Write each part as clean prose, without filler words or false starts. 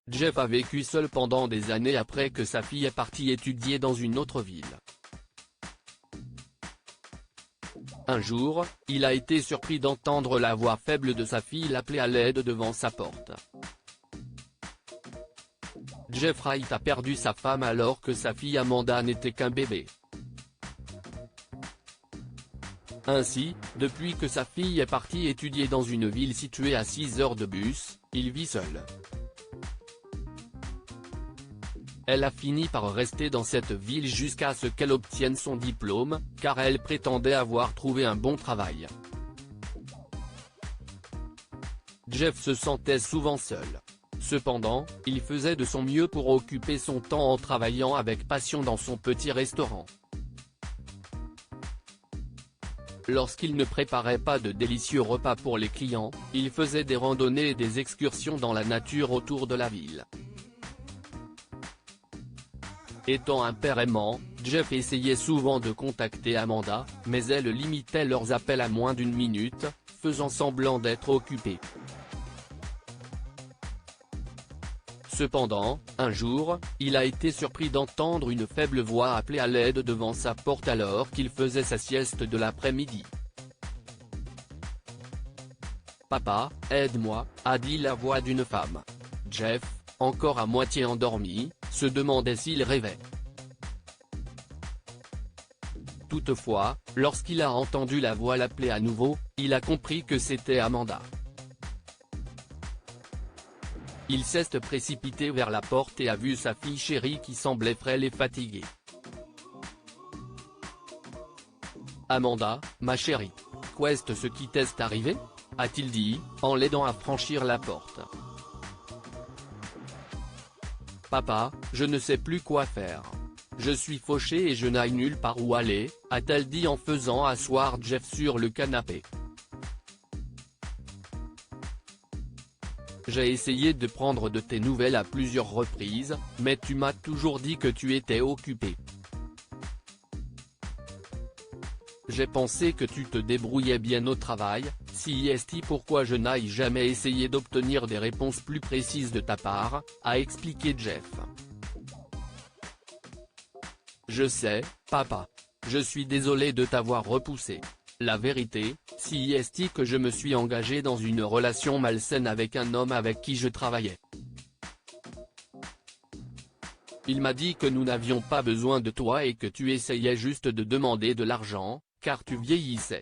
Jeff a vécu seul pendant des années après que sa fille est partie étudier dans une autre ville. Un jour, il a été surpris d'entendre la voix faible de sa fille l'appeler à l'aide devant sa porte. Jeff Wright a perdu sa femme alors que sa fille Amanda n'était qu'un bébé. Ainsi, depuis que sa fille est partie étudier dans une ville située à 6 heures de bus, il vit seul. Elle a fini par rester dans cette ville jusqu'à ce qu'elle obtienne son diplôme, car elle prétendait avoir trouvé un bon travail. Jeff se sentait souvent seul. Cependant, il faisait de son mieux pour occuper son temps en travaillant avec passion dans son petit restaurant. Lorsqu'il ne préparait pas de délicieux repas pour les clients, il faisait des randonnées et des excursions dans la nature autour de la ville. Étant un père aimant, Jeff essayait souvent de contacter Amanda, mais elle limitait leurs appels à moins d'une minute, faisant semblant d'être occupée. Cependant, un jour, il a été surpris d'entendre une faible voix appeler à l'aide devant sa porte alors qu'il faisait sa sieste de l'après-midi. « Papa, aide-moi » a dit la voix d'une femme. Jeff, encore à moitié endormi, se demandait s'il rêvait. Toutefois, lorsqu'il a entendu la voix l'appeler à nouveau, il a compris que c'était Amanda. Il s'est précipité vers la porte et a vu sa fille chérie qui semblait frêle et fatiguée. « Amanda, ma chérie. Qu'est-ce ce qui t'est arrivé ?» a-t-il dit, en l'aidant à franchir la porte. « Papa, je ne sais plus quoi faire. Je suis fauchée et je n'ai nulle part où aller », a-t-elle dit en faisant asseoir Jeff sur le canapé. « J'ai essayé de prendre de tes nouvelles à plusieurs reprises, mais tu m'as toujours dit que tu étais occupé. J'ai pensé que tu te débrouillais bien au travail, si est pourquoi je n'ai jamais essayé d'obtenir des réponses plus précises de ta part », a expliqué Jeff. « Je sais, papa. Je suis désolé de t'avoir repoussé. La vérité, si est que je me suis engagé dans une relation malsaine avec un homme avec qui je travaillais. Il m'a dit que nous n'avions pas besoin de toi et que tu essayais juste de demander de l'argent, car tu vieillissais.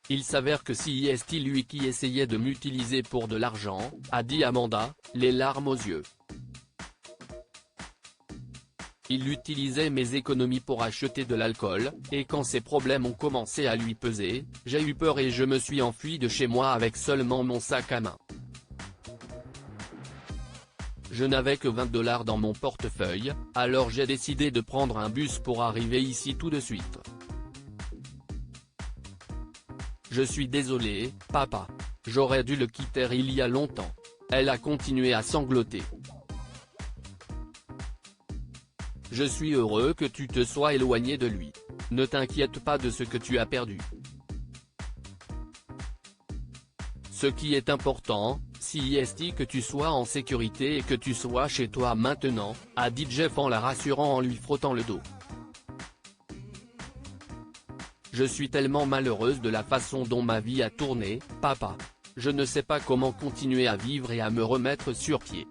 Il s'avère que c'est lui qui essayait de m'utiliser pour de l'argent, » a dit Amanda, les larmes aux yeux. Il utilisait mes économies pour acheter de l'alcool, et quand ces problèmes ont commencé à lui peser, j'ai eu peur et je me suis enfui de chez moi avec seulement mon sac à main. Je n'avais que $20 dans mon portefeuille, alors j'ai décidé de prendre un bus pour arriver ici tout de suite. Je suis désolée, papa. J'aurais dû le quitter il y a longtemps. Elle a continué à sangloter. Je suis heureux que tu te sois éloigné de lui. Ne t'inquiète pas de ce que tu as perdu. Ce qui est important, c'est que tu sois en sécurité et que tu sois chez toi maintenant, a dit Jeff en la rassurant en lui frottant le dos. Je suis tellement malheureuse de la façon dont ma vie a tourné, papa. Je ne sais pas comment continuer à vivre et à me remettre sur pied.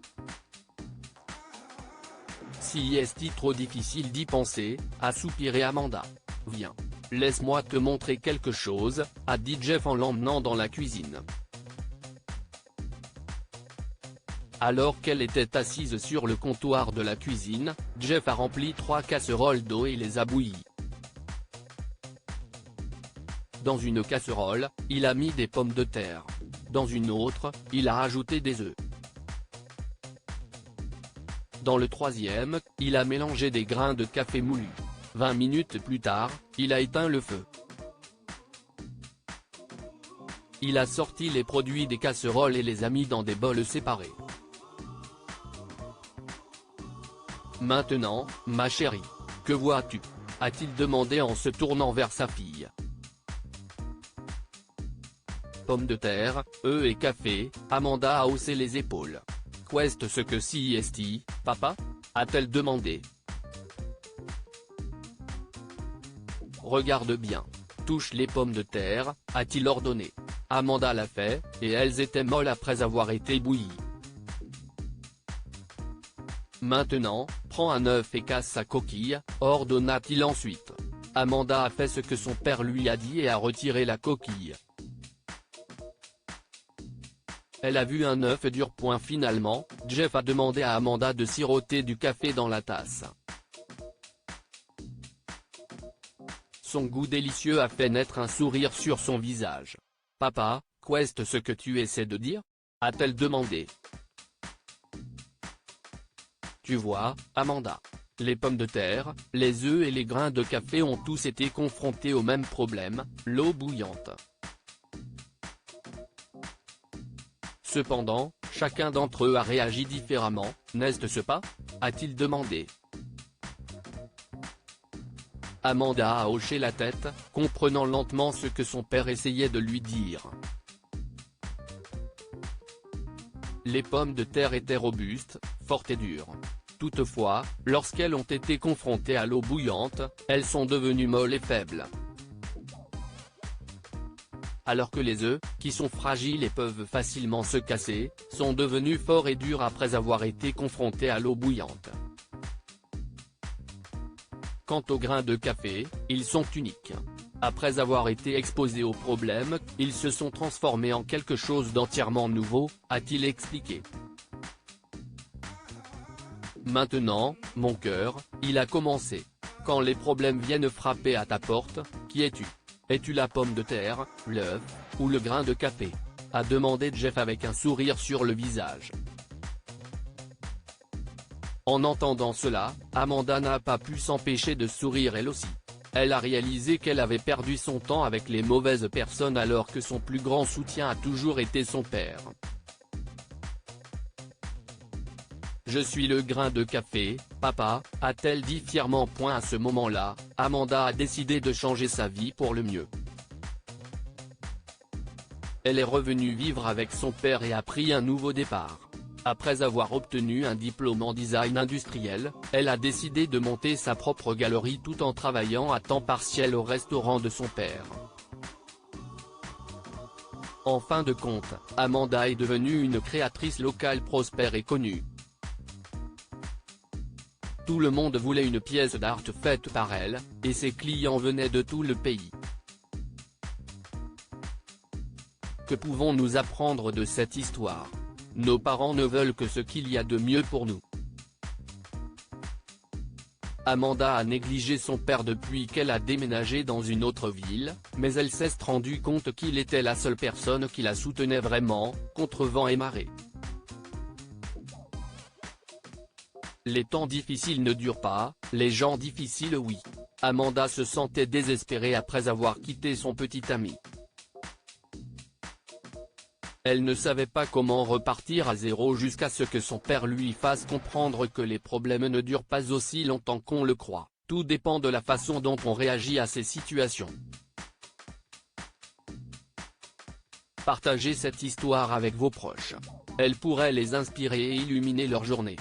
C'est trop difficile d'y penser, a soupiré Amanda. Viens. Laisse-moi te montrer quelque chose, a dit Jeff en l'emmenant dans la cuisine. Alors qu'elle était assise sur le comptoir de la cuisine, Jeff a rempli 3 casseroles d'eau et les a bouillies. Dans une casserole, il a mis des pommes de terre. Dans une autre, il a ajouté des œufs. Dans le troisième, il a mélangé des grains de café moulu. 20 minutes plus tard, il a éteint le feu. Il a sorti les produits des casseroles et les a mis dans des bols séparés. Maintenant, ma chérie. Que vois-tu ? A-t-il demandé en se tournant vers sa fille. pommes de terre, œufs et café, Amanda a haussé les épaules. Qu'est-ce que c'est, papa ? A-t-elle demandé. Regarde bien. Touche les pommes de terre, a-t-il ordonné. Amanda l'a fait, et elles étaient molles après avoir été bouillies. Maintenant, prends un œuf et casse sa coquille, ordonna-t-il ensuite. Amanda a fait ce que son père lui a dit et a retiré la coquille. Elle a vu un œuf dur. Finalement, Jeff a demandé à Amanda de siroter du café dans la tasse. Son goût délicieux a fait naître un sourire sur son visage. « Papa, qu'est-ce que tu essaies de dire ?» a-t-elle demandé. Tu vois, Amanda. Les pommes de terre, les œufs et les grains de café ont tous été confrontés au même problème, l'eau bouillante. Cependant, chacun d'entre eux a réagi différemment, n'est-ce pas ? a-t-il demandé. Amanda a hoché la tête, comprenant lentement ce que son père essayait de lui dire. Les pommes de terre étaient robustes, fortes et dures. Toutefois, lorsqu'elles ont été confrontées à l'eau bouillante, elles sont devenues molles et faibles. Alors que les œufs, qui sont fragiles et peuvent facilement se casser, sont devenus forts et durs après avoir été confrontés à l'eau bouillante. Quant aux grains de café, ils sont uniques. Après avoir été exposés aux problèmes, ils se sont transformés en quelque chose d'entièrement nouveau, a-t-il expliqué. Maintenant, mon cœur, il a commencé. Quand les problèmes viennent frapper à ta porte, qui es-tu ? Es-tu la pomme de terre, l'œuf, ou le grain de café ? a demandé Jeff avec un sourire sur le visage. En entendant cela, Amanda n'a pas pu s'empêcher de sourire elle aussi. Elle a réalisé qu'elle avait perdu son temps avec les mauvaises personnes alors que son plus grand soutien a toujours été son père. Je suis le grain de café, papa, a-t-elle dit fièrement. À ce moment-là, Amanda a décidé de changer sa vie pour le mieux. Elle est revenue vivre avec son père et a pris un nouveau départ. Après avoir obtenu un diplôme en design industriel, elle a décidé de monter sa propre galerie tout en travaillant à temps partiel au restaurant de son père. En fin de compte, Amanda est devenue une créatrice locale prospère et connue. Tout le monde voulait une pièce d'art faite par elle, et ses clients venaient de tout le pays. Que pouvons-nous apprendre de cette histoire ? Nos parents ne veulent que ce qu'il y a de mieux pour nous. Amanda a négligé son père depuis qu'elle a déménagé dans une autre ville, mais elle s'est rendue compte qu'il était la seule personne qui la soutenait vraiment, contre vent et marée. Les temps difficiles ne durent pas, les gens difficiles oui. Amanda se sentait désespérée après avoir quitté son petit ami. Elle ne savait pas comment repartir à zéro jusqu'à ce que son père lui fasse comprendre que les problèmes ne durent pas aussi longtemps qu'on le croit, tout dépend de la façon dont on réagit à ces situations. Partagez cette histoire avec vos proches. Elle pourrait les inspirer et illuminer leur journée.